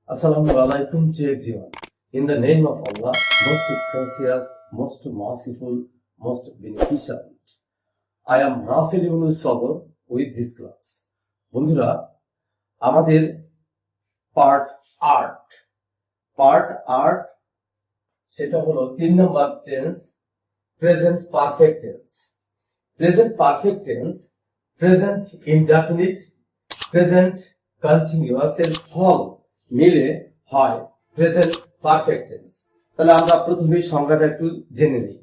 Assalamu alaikum to everyone. In the name of Allah, most gracious, most merciful, most beneficial. I am Rasil ibn Sabr with this class. বন্ধুরা, আমাদের part art সেটা হলো 3 নম্বর tense, present perfect tense. Present perfect tense, present indefinite, present continuous এর ফল মিলে হয় present perfect tense. তাহলে আমরা প্রথমে সংজ্ঞাটা একটু জেনে নিই।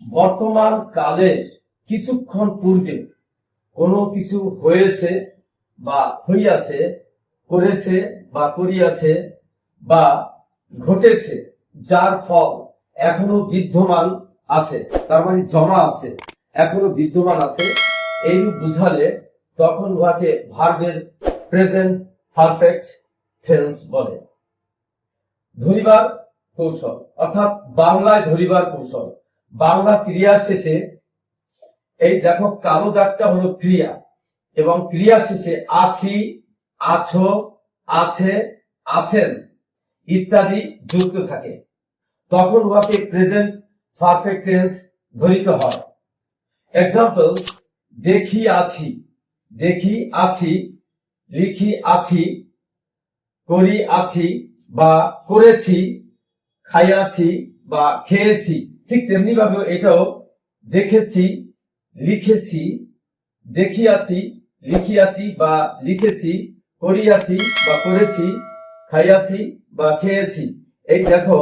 বর্তমান কালের কিছুক্ষণ পূর্বে কোনো কিছু হয়েছে বা হইয়াছে, করেছে বা করিয়াছে বা ঘটেছে, যার ফল এখনো বিদ্যমান আছে, তার মানে জমা আছে, এখনো বিদ্যমান আছে, এইরূপ বুঝালে তখন উহাকে ভার্বের প্রেজেন্ট পারফেক্ট টেন্স বলে। ধরিবার কৌশল, অর্থাৎ বাংলায় ধরিবার কৌশল। বাংলা ক্রিয়া শেষে, এই দেখো কালো দাগটা হলো ক্রিয়া, এবং ক্রিয়া শেষে আছি, আছো, আছে, আছেন ইত্যাদি যুক্ত থাকে, তখন উহাকে প্রেজেন্ট পারফেক্ট টেন্স ধরিতে হয়। এক্সাম্পল: দেখি আছি, দেখি আছি, লিখি আছি, করি আছি বা করেছি, খাইয়াছি বা খেয়েছি। ঠিক তেমনি ভাবে এটাও দেখেছি, লিখেছি, দেখিয়াছি, লিখিয়াছি বা লিখেছি, করিয়াছি বা করেছি, খাইয়াছি বা খেয়েছি। এই দেখো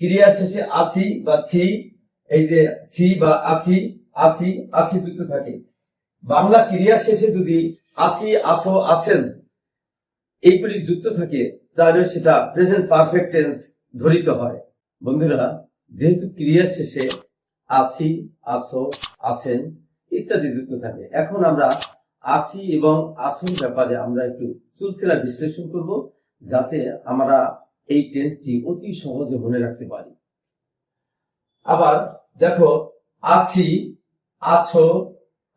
ক্রিয়া শেষে আসি বা ছি, এই যে ছি বা আসি, আসি, আসি যুক্ত থাকে। বাংলা ক্রিয়া শেষে যদি আসি, আসো, আসেন এইগুলি যুক্ত থাকে, তাহলে সেটা প্রেজেন্ট পারফেক্ট টেন্স ধরিত হয়। বন্ধুরা, যেহেতু ক্রিয়া শেষে আসি, আসো, আসেন ইত্যাদি যুক্ত থাকে, এখন আমরা আসি এবং আসন ব্যাপারে আমরা একটু সিলসিলা বিশ্লেষণ করব, যাতে আমরা এই টেন্সটি অতি সহজে মনে রাখতে পারি। আবার দেখো আছি, আছো,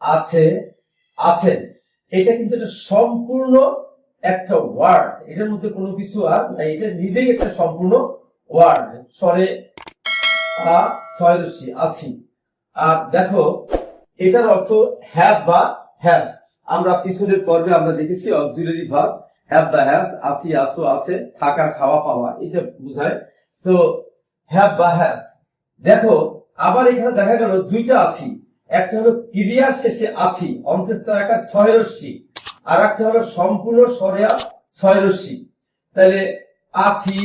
আছে, আছেন, এটা কিন্তু একটা সম্পূর্ণ একটা ওয়ার্ড, এটার মধ্যে কোনো কিছু আর নাই, এটা নিজেই একটা সম্পূর্ণ ওয়ার্ড। স্বরে আ ছয়রসি আছি। আর দেখো এটার অর্থ হ্যাভ বা হ্যাজ। আমরা পিছনের পর্বে আমরা দেখেছি অক্সিলারি ভার্ব হ্যাভ বা হ্যাজ, আসি, আসো, আছে, থাকা, খাওয়া, পাওয়া, এটা বোঝায়। তো হ্যাভ বা হ্যাজ। দেখো আবার এখানে দেখা গেল দুইটা আছি, একটা হলো ক্রিয়ার শেষে আছি অন্ত্যেষ্টা আকার ছয়রস্যি, আর একটা হলো সম্পূর্ণ স্বরেয়া ছয়রস্যি। তাহলে আছি,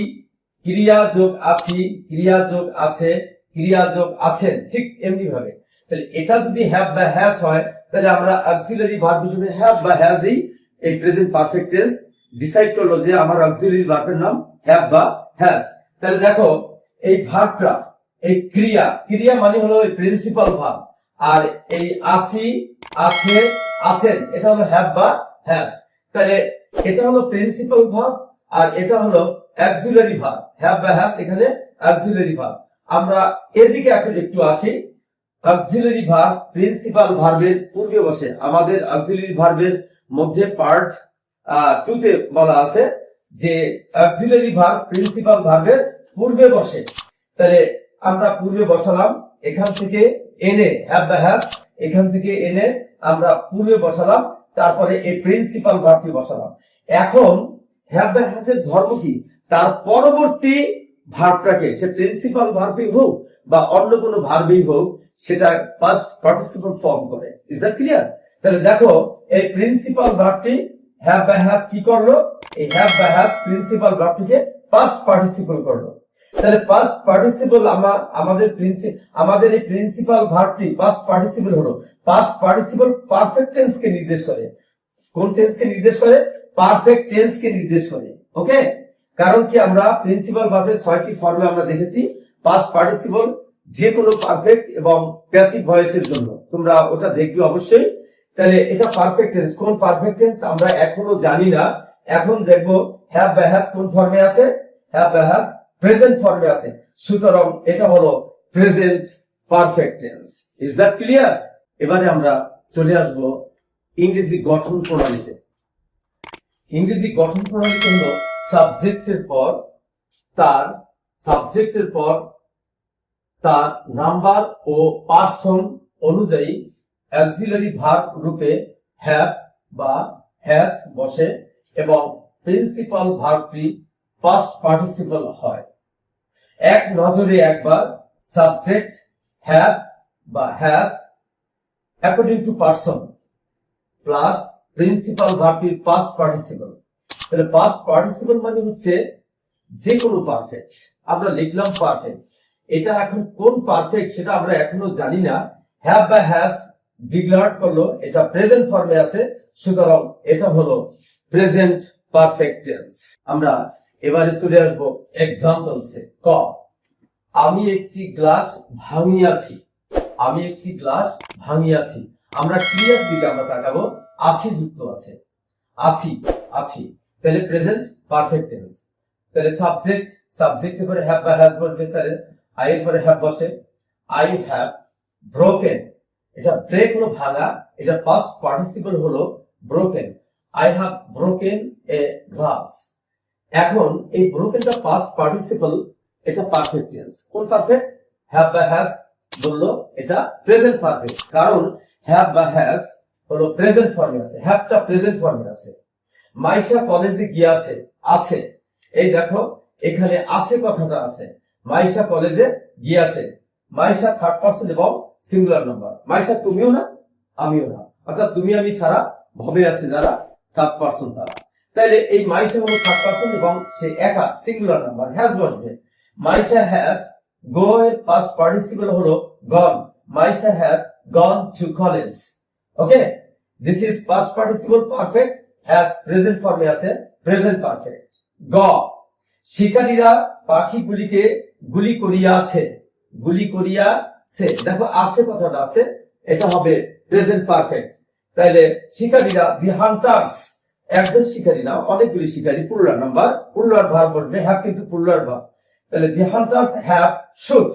ক্রিয়া যোগ আছি, ক্রিয়া যোগ আছে, ক্রিয়া যোগ আছেন, ঠিক এমনি ভাবে। তাহলে এটা যদি হ্যাভ বা হ্যাজ হয়, তাহলে আমরা অক্সিলারি ভার্ব হিসেবে হ্যাভ বা হ্যাজই এই প্রেজেন্ট পারফেক্ট টেন্স ডিসাইড করলো যে আমার অক্সিলারি ভার্বের নাম হ্যাভ বা হ্যাজ। তাহলে দেখো এই ভার্বটা, এই ক্রিয়া, ক্রিয়া মানে হলো এই প্রিন্সিপাল ভার্ব, আর এই আসি, আছে, আছেন এটা হলো হ্যাভ বা হ্যাজ। তাহলে এটা হলো প্রিন্সিপাল ভার্ব আর এটা হলো অক্সিলারি ভার্ব। হ্যাভ বা হ্যাজ এখানে অক্সিলারি ভার্ব। আমরা এদিকে একটু আসি। অক্সিলারি ভার্ব প্রিন্সিপাল ভার্বের পূর্বে বসে। আমাদের অক্সিলারি ভার্বের মধ্যে পার্ট 2 তে বলা আছে যে অক্সিলারি ভার্ব প্রিন্সিপাল ভার্বের পূর্বে বসে। তাহলে আমরা পূর্বে বসালাম, এখান থেকে এনে হ্যাভ বা হ্যাজ, এখান থেকে এনে আমরা পূর্বে বসালাম, তারপরে এই প্রিন্সিপাল ভার্বটি বসালাম। এখন হ্যাভ বা হ্যাজ এর ধর্ম কি? তার পরবর্তী ভার্বটাকে, সে প্রিন্সিপাল ভার্বই হোক বা অন্য কোনো ভার্বই হোক, সেটা পাস্ট পার্টিসিপল ফর্ম করে। Is that clear? তাহলে দেখো এই প্রিন্সিপাল ভার্বটি হ্যাভ বা হ্যাজ কি করলো? এই হ্যাভ বা হ্যাজ প্রিন্সিপাল ভার্বটিকে পাস্ট পার্টিসিপল করলো। তাহলে পাস্ট পার্টিসিপল আমাদের এই প্রিন্সিপাল ভার্বটি পাস্ট পার্টিসিপল হলো। পাস্ট পার্টিসিপল পারফেক্ট টেন্স কে নির্দেশ করে। কোন টেন্স কে নির্দেশ করে? পারফেক্ট টেন্স কে নির্দেশ করে। ওকে, কারণ কি আমরা প্রিন্সিপাল ভার্বের 6টি ফর্মে আমরা দেখেছি পাস্ট পার্টিসিপল যে কোনো পারফেক্ট এবং প্যাসিভ ভয়েসের জন্য, তোমরা ওটা দেখবে অবশ্যই। তাহলে এটা পারফেক্ট টেন্স। কোন পারফেক্ট টেন্স আমরা এখনো জানি না, এখন দেখবো হ্যাভ বা হ্যাজ কোন ফর্মে আছে, হ্যাভ বা হ্যাজ প্রেজেন্ট ফর্মে আছে। সুতরাং এটা হলো present perfect tense. Is that clear? এবারে আমরা চলে আসব ইংরেজি গঠন প্রণালীতে। ইংরেজি গঠন প্রণালীতে হলো সাবজেক্টের পর তার নাম্বার ও পার্সন অনুযায়ী অক্সিলারি ভার্ব রূপে হ্যাভ বা হ্যাজ বসে এবং প্রিন্সিপাল ভার্বটি পাস্ট পার্টিসিপল হয়। এক নজরে একবার সাবজেক্ট হ্যাভ বা has according to person plus principal ভার্বটির পাস্ট পার্টিসিপল। তাহলে পাস্ট পার্টিসিপল মানে হচ্ছে যে কোনো পারফেক্ট। আমরা লিখলাম পারফেক্ট, এটা এখন কোন পারফেক্ট সেটা আমরা এখনো জানি না। হ্যাভ বা হ্যাজ ডিক্লেয়ার করলো, এটা প্রেজেন্ট ফর্মে আছে, সুতরাং এটা হলো প্রেজেন্ট পারফেক্ট টেন্স। আমরা এবারে চলে আসবো এক্সাম্পলসে। ক, আমি একটি গ্লাস ভাঙিয়াছি। আমরা ক্রিয়ার দিকে আমরা তাকাবো, আছি যুক্ত আছে, আছি তাহলে প্রেজেন্ট পারফেক্ট টেন্স। তাহলে সাবজেক্টের পরে হ্যাভ বা হ্যাজ বসবে, তাহলে আই এর পরে হ্যাভ বসে। আই হ্যাভ ব্রোকেন, এটা ব্রেক হলো ভাঙা, এটা পাস্ট পার্টিসিপল হলো broken. I have broken a glass. এখন এই ব্রোকেনটা পাস্ট পার্টিসিপল, এটা পারফেক্ট টেন্স। কোন পারফেক্ট? হ্যাভ বা হ্যাজ বললো, এটা প্রেজেন্ট পারফেক্ট, কারণ হ্যাভ বা হ্যাজ হলো প্রেজেন্ট ফর্মে আছে, হ্যাভটা প্রেজেন্ট ফর্মে আছে। মাইশা কলেজে গিয়াছে, আছে, এই দেখো এখানে আছে কথাটা আছে। মাইশা কলেজে গিয়াছে, মাইশা থার্ড পারসন এবং সিঙ্গুলার নাম্বার। মাইশা তুমিও না আমিও না, অর্থাৎ তুমি আমি ছাড়া ভবে আছে যারা থার্ড পারসন তারা। তাইলে এই মাইশা হলো থার্ড পারসন এবং সে একা, সিঙ্গুলার নাম্বার, হ্যাজ বসবে। মাইশা হ্যাজ গো এর পাস্ট পার্টিসিপল হলো gone. Maisha has gone to college. Okay, this is past participle perfect, has present ফর্মে আছে, প্রেজেন্ট পারফেক্ট। গ, শিকারীরা পাখিগুলিকে গুলি করিয়াছে। দেখো আছে কথাটা আছে, এটা হবে প্রেজেন্ট পারফেক্ট। তাইলে শিকারীরা, দি হান্টার্স, একজন শিকারী না, অনেকগুলি শিকারী, প্লুরাল নাম্বার, প্লুরাল ভার্ব বসবে, হ্যাভ কিন্তু প্লুরাল ভার্ব। তাহলে the hunters have shoot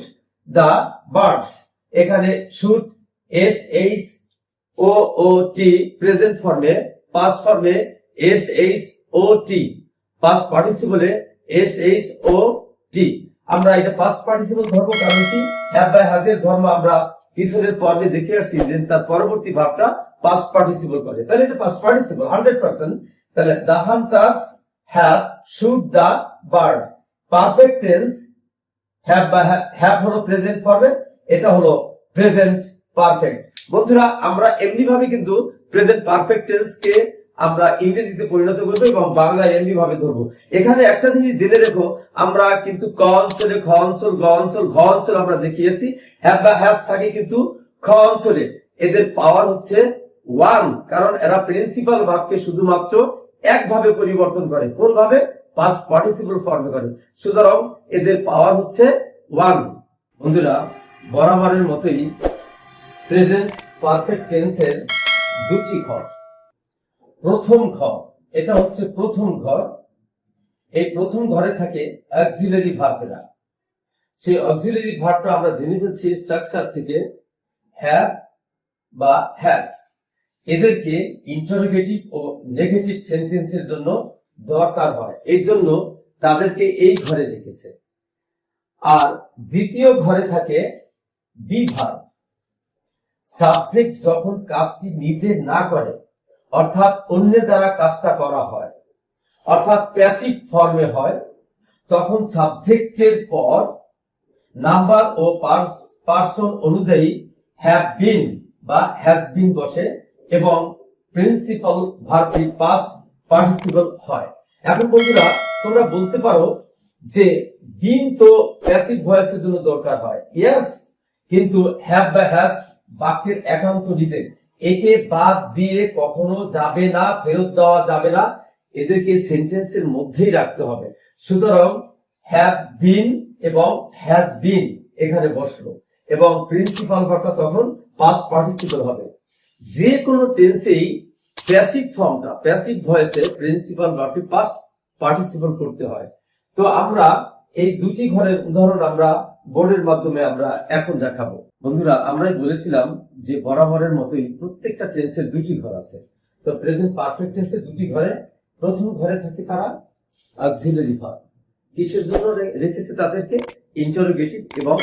the birds. এখানে shoot S H O O T present ফর্মে, পাস্ট ফর্মে S H O T, past participle S H O T. আমরা এটা past participle ধরবো, কারণ কি হ্যাভ বাই হ্যাজ এর ধর্ম আমরা পিছনের পর্বে দেখে আসছি যে তার পরবর্তী ভাবটা পাস্ট পার্টিসিপল করে, তাহলে এটা পাস্ট পার্টিসিপল 100%। তাহলে the hunters have shoot the bird. Perfect tense have হলো প্রেজেন্ট ফর্মে, এটা হলো প্রেজেন্ট পারফেক্ট। বন্ধুরা, আমরা এমনি ভাবে কিন্তু প্রেজেন্ট পারফেক্ট টেন্স কে আমরা ইংরেজিতে পরিণত করবো এবং বাংলায় এমনি ভাবে ধরবো। এখানে একটা জিনিস জেনে রেখো, আমরা কিন্তু ক অঞ্চলে, খ অঞ্চল, গ অঞ্চল, ঘ অঞ্চল আমরা দেখিয়েছি। হ্যাভ বা হ্যাজ থাকে কিন্তু খ অঞ্চলে, এদের পাওয়ার হচ্ছে 1, কারণ এরা প্রিন্সিপাল ভার্বকে শুধুমাত্র একভাবে পরিবর্তন করে। কোন ভাবে? পাস্ট পার্টিসিপল ফর্মে করে, সুতরাং এদের পাওয়ার হচ্ছে 1। বন্ধুরা, বরাবরের মতোই প্রেজেন্ট পারফেক্ট টেন্সের দুটি ঘর। প্রথম ঘর, এটা হচ্ছে প্রথম ঘর। এই প্রথম ঘরে থাকে অক্সিলারি ভার্বেরা। সেই অক্সিলারি ভার্বটা আমরা জেনে ফেলছি স্ট্রাকচার থেকে, হ্যাভ বা হ্যাজ। এদেরকে ইন্টারোগেটিভ ও নেগেটিভ সেন্টেন্সের জন্য দরকার হয়, এই জন্য তাদেরকে এই ঘরে রেখেছে। আর দ্বিতীয় ঘরে থাকে বি ভার্ব। সাবজেক্ট যখন কাজটি নিজে না করে, অর্থাৎ অন্যের দ্বারা কাজটা করা হয়, অর্থাৎ প্যাসিভ ফর্মে হয়, তখন সাবজেক্টের পর নাম্বার ও পার্সন অনুযায়ী হ্যাভ বিন বা হ্যাজ বিন বসে এবং প্রিন্সিপাল ভার্বটি পাস্ট পার্টিসিপল হয়। এখন বন্ধুরা, তোমরা বলতে পারো যে বিন তো প্যাসিভ ভয়েসের জন্য দরকার হয়, ইয়েস, কিন্তু হ্যাভ বা হ্যাজ বাক্যের একান্ত রিজেক্ট, একে বাদ দিয়ে কখনো যাবে না, ফেরত দেওয়া যাবে না, এদেরকে সেন্টেন্সের মধ্যেই রাখতে হবে। সুতরাং হ্যাভ বিন এবং হ্যাজ বিন এখানে বসলো এবং প্রিন্সিপাল ভার্বটা তখন পাস্ট পার্টিসিপল হবে। যে কোনো টেন্সেই প্যাসিভ ফর্মটা, প্যাসিভ ভয়েসে প্রিন্সিপাল ভার্বটি পাস্ট পার্টিসিপল করতে হয়। তো আমরা এই দুটি ঘরের উদাহরণ আমরা বোর্ডের মাধ্যমে আমরা এখন দেখাবো। বন্ধুরা, আমরাই বলেছিলাম যে বরাবরের মতোই প্রত্যেকটা টেন্সের দুটি ঘর আছে। তো প্রেজেন্ট পারফেক্ট টেন্সের দুটি ঘরে, প্রথম ঘরে থাকে কারা? Auxiliary verb. কিসের জন্য রেখেছে তাদেরকে? ইন্টারোগেটিভ এবং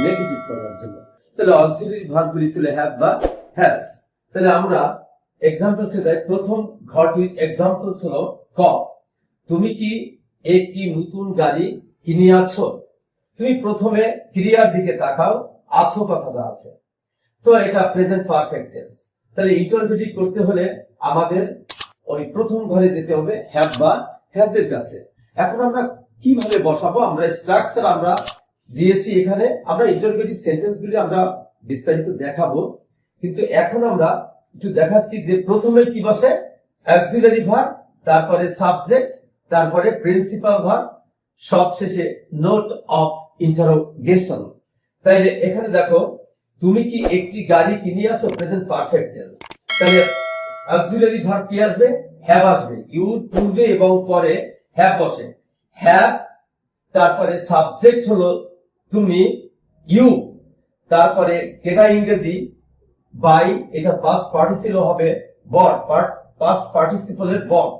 নেগেটিভ করার জন্য। তাহলে অক্সিলারি ভার্ব গুলি ছিল হ্যাভ বা হ্যাজ। তাহলে আমরা এক্সাম্পলসে যাই। প্রথম ঘরটির এক্সাম্পল হলো ক, তুমি কি একটি নতুন গাড়ি কিনিয়াছো? তুমি প্রথমে ক্রিয়ার দিকে তাকাও, আছো কথাটা আছে, তো এটা প্রেজেন্ট পারফেক্ট টেন্স। তাহলে ইন্টারোগেটিভ করতে হলে আমাদের ওই প্রথম ঘরে যেতে হবে হ্যাভ বা হ্যাজ এর কাছে। এখন আমরা কিভাবে বসাবো? আমরা স্ট্রাকচার আমরা দিয়েছি এখানে। আমরা ইন্টারোগেটিভ সেন্টেন্স গুলি আমরা বিস্তারিত দেখাবো, কিন্তু এখন আমরা একটু দেখাচ্ছি যে প্রথমে কি বসে? অক্সিলারি ভার্ব, তারপরে সাবজেক্ট, তারপরে প্রিন্সিপাল ভার্ব, সবশেষে নোট অফ ইন্টারোগেশন। তাইলে এখানে দেখো, তুমি কি একটি গাড়ি কিনিয়াছো, প্রেজেন্ট পারফেক্ট টেন্স। তাহলে অক্সিলারি ভার্ব কি আসবে? হ্যাভ আসবে। ইউ পূর্বে এবং পরে হ্যাভ বসে। হ্যাভ, তারপরে সাবজেক্ট হলো তুমি, ইউ, তারপরে কেনা ইংরেজি বাই, এটা পাস্ট পার্টিসিপল হবে বট, পাস্ট পার্টিসিপলের বট,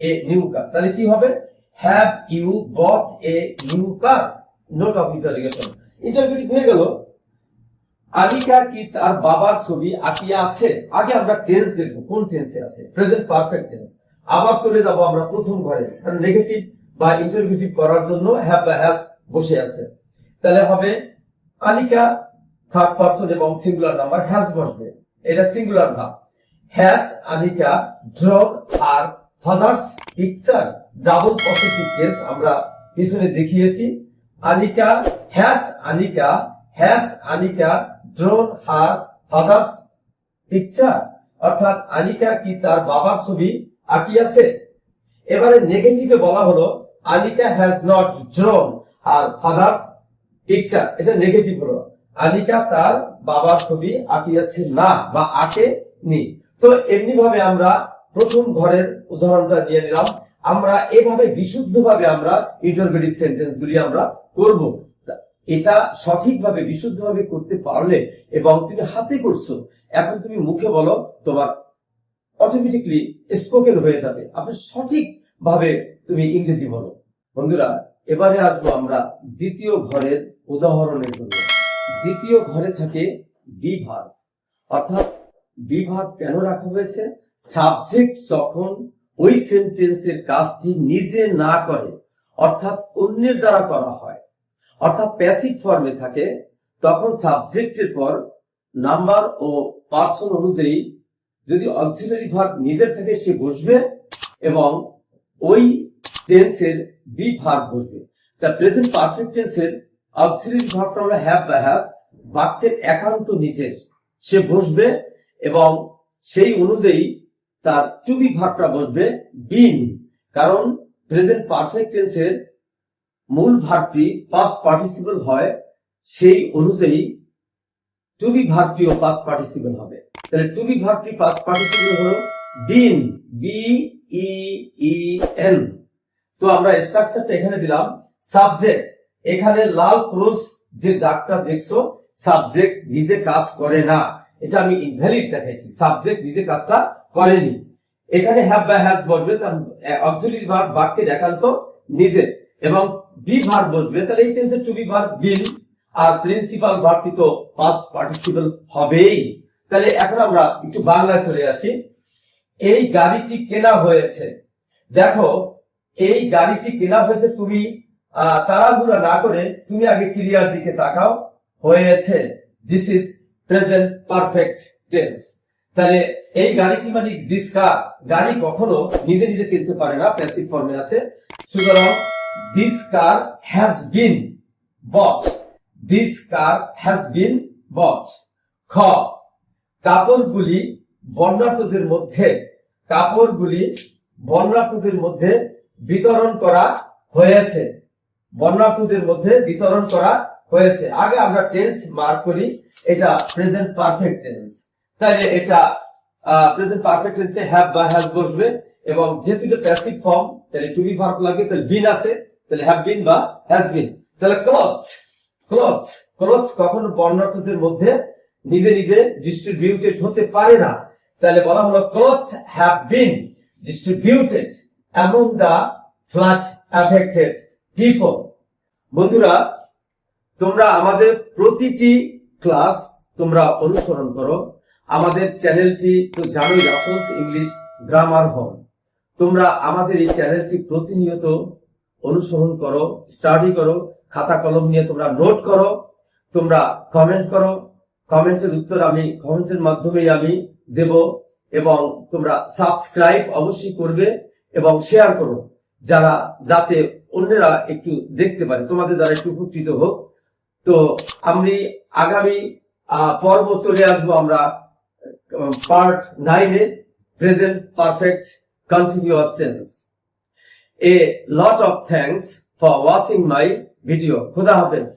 এ নিউ কার। তাহলে কি হবে? Have you bought a new car, note of interrogation. Interrogative হয়ে গেল। আনিকা কি তার বাবার ছবি আঁকিয়া আছে? আগে আমরা টেন্স দেখবো কোন টেন্সে আছে, প্রেজেন্ট পারফেক্ট টেন্স। আবার চলে যাব আমরা প্রথম ঘরে, কারণ নেগেটিভ বা ইন্টারোগেটিভ করার জন্য হ্যাভ বা হ্যাজ বসে আছে। তাহলে হবে আনিকা থার্ড পারসন এবং সিঙ্গুলার নাম্বার, হ্যাজ বসবে, এটা singular verb. Has Anika drawn her father's picture, double possessive case আমরা পিছনে দেখিয়েছি। Anika has Anika drawn her father's picture, অর্থাৎ আনিকা কি তার বাবার ছবি আঁকিয়াছে। এবারে নেগেটিভে বলা হলো Anika has not ড্রন her father's picture, এটা নেগেটিভ হলো। আনিকা তার বাবার ছবি আঁকিয়াছে না বা আঁকেনি। তো এমনি ভাবে আমরা প্রথম ঘরের উদাহরণটা নিয়ে নিলাম। আমরা এভাবে বিশুদ্ধভাবে আমরা ইন্টারোগেটিভ সেন্টেন্স গুলি আমরা করব। এটা সঠিকভাবে বিশুদ্ধভাবে করতে পারলে, এবং তুমি হাতে করছো, এখন তুমি মুখে বলো, তোমার অটোমেটিকলি স্পোকেন হয়ে যাবে। আপনি সঠিক ভাবে তুমি ইংরেজি বলো। বন্ধুরা, এবারে আসবো আমরা দ্বিতীয় ঘরের উদাহরণের জন্য। দ্বিতীয় ঘরে থাকে বি ভার্ব, অর্থাৎ বি ভার্ব কেন রাখা হয়েছে? সাবজেক্ট যখন ওই সেন্টেন্সের কাজটি নিজে না করে, অর্থাৎ অন্যের দ্বারা করা হয়, অর্থাৎ প্যাসিভ ফর্মে থাকে, তখন সাবজেক্টের পর নাম্বার ও পার্সন অনুযায়ী যদি অক্সিলারি ভার্ব নিজের থেকে সে বসবে এবং ওই টেন্সের বি ভার্ব বসবে। তা প্রেজেন্ট পারফেক্ট টেন্সের অক্সিলারি ভার্বটা হলো হ্যাভ বা হ্যাজ, বাক্যের একান্ত নিজের সে বসবে এবং সেই অনুযায়ী তার টু বি ভার্বটা বসবে বিন। কারণ প্রেজেন্ট পারফেক্ট টেন্সের মূল ভার্বটি পাস্ট পার্টিসিপল হয়, সেই অনুযায়ী টু বি ভার্বটিও পাস্ট পার্টিসিপল হবে। তাহলে টু বি ভার্বটি পাস্ট পার্টিসিপল হলো বিন, বি ই ই এন। তো আমরা স্ট্রাকচারটা এখানে দিলাম। সাবজেক্ট, এখানে লাল ক্রস যে দাগটা দেখছো, সাবজেক্ট নিজে কাজ করে না, এটা আমি ইনভ্যালিড দেখাইছি, সাবজেক্ট নিজে কাজটা করেনি। এখানে হ্যাভ বা হ্যাজ বসবে, তার অক্সিলারি ভার্ব বাক্যের একান্ত নিজের, এবং বি ভার্ব বসবে। তাহলে এই টেন্সের টু বি ভার্ব বিন, আর প্রিন্সিপাল ভার্বটি তো পাস্ট পার্টিসিপল হবেই। তাহলে এখন আমরা একটু বাংলায় চলে আসি। এই গাড়িটি কেনা হয়েছে। দেখো, এই গাড়িটি কেনা হয়েছে, তুমি তাড়াহুড়া না করে তুমি আগে ক্রিয়ার দিকে তাকাও, হয়েছে, this is present perfect tense. তাহলে এই গাড়িটি মানে দিস কার, গাড়ি কখনো নিজে নিজে কিনতে পারে না, প্যাসিভ ফর্মে আছে। সুতরাং this car has been bought, this car has been bought. খ, কাপড়গুলি বর্ণাঢ্যদের মধ্যে, কাপড়গুলি বর্ণাঢ্যদের মধ্যে বিতরণ করা হয়েছে, বর্ণাঢ্যদের মধ্যে বিতরণ করা হয়েছে। আগে আমরা টেন্স মার্ক করি, এটা প্রেজেন্ট পারফেক্ট টেন্স। তাহলে এটা প্রেজেন্ট পারফেক্ট টেন্সে হ্যাভ বা হ্যাজ বসবে, এবং যেহেতু এটা প্যাসিভ ফর্ম তাহলে টু বি ভার্ব লাগবে, তাহলে বিন আছে, তাহলে হ্যাভ বিন বা হ্যাজ বিন। তাহলে ক্লথস, ক্লথস, ক্লথস কখনো বর্ণাঢ্যদের মধ্যে নিজে নিজে ডিস্ট্রিবিউটেড হতে পারে না। তাহলে বলা হলো clothes have been distributed among the flat affected people. বন্ধুরা, তোমরা আমাদের প্রতিটি ক্লাস তোমরা অনুসরণ করো। আমাদের চ্যানেলটি তো জানোই, রাফলস ইংলিশ গ্রামার হোম। তোমরা আমাদের এই চ্যানেলটি প্রতিনিয়ত অনুসরণ করো, স্টাডি করো, খাতা কলম নিয়ে তোমরা নোট করো, তোমরা কমেন্ট করো। কমেন্টের উত্তর আমি কমেন্টের মাধ্যমেই আমি দেব, এবং তোমরা সাবস্ক্রাইব অবশ্যই করবে এবং শেয়ার করো, যাতে অন্যরা একটু দেখতে পারে, তোমাদের দ্বারা একটু উপকৃত হোক। তো আমি আগামী পর্ব চলে আসবো আমরা পার্ট 9-এ, present perfect continuous tense. A lot of thanks for watching my video. Khuda Hafiz.